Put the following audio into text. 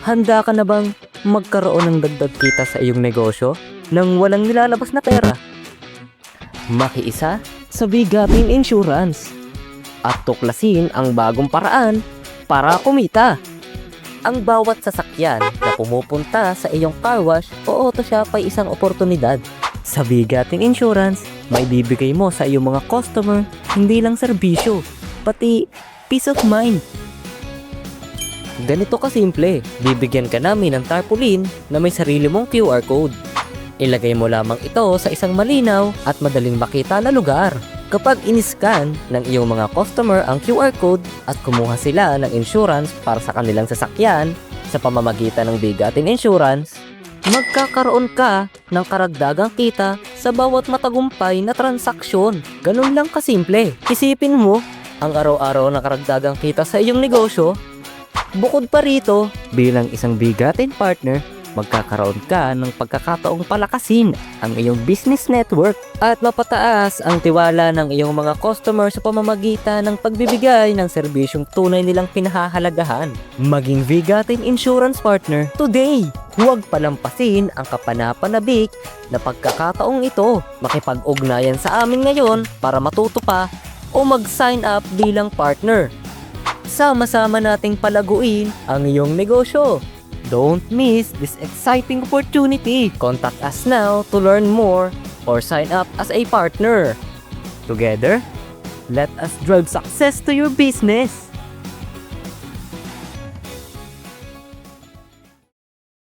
Handa ka na bang magkaroon ng dagdag kita sa iyong negosyo nang walang nilalabas na pera? Makiisa sa Bigatin Insurance at tuklasin ang bagong paraan para kumita. Ang bawat sasakyan na pumupunta sa iyong car wash o auto shop ay isang oportunidad. Sa Bigatin Insurance, may bibigay mo sa iyong mga customer hindi lang serbisyo, pati peace of mind. Ganito kasimple, bibigyan ka namin ng tarpaulin na may sarili mong QR code. Ilagay mo lamang ito sa isang malinaw at madaling makita na lugar. Kapag in-scan ng iyong mga customer ang QR code at kumuha sila ng insurance para sa kanilang sasakyan sa pamamagitan ng Bigatin Insurance, magkakaroon ka ng karagdagang kita sa bawat matagumpay na transaksyon. Ganun lang kasimple. Isipin mo, ang araw-araw na karagdagang kita sa iyong negosyo. Bukod pa rito, bilang isang Bigatin partner, magkakaroon ka ng pagkakataong palakasin ang iyong business network at mapataas ang tiwala ng iyong mga customer sa pamamagitan ng pagbibigay ng serbisyong tunay nilang pinahahalagahan. Maging Bigatin Insurance Partner today! Huwag palampasin ang kapanapanabik na pagkakataong ito. Makipag-ugnayan sa amin ngayon para matuto pa o mag-sign up bilang partner. Sama-sama nating palaguin ang iyong negosyo. Don't miss this exciting opportunity. Contact us now to learn more or sign up as a partner. Together, let us drive success to your business.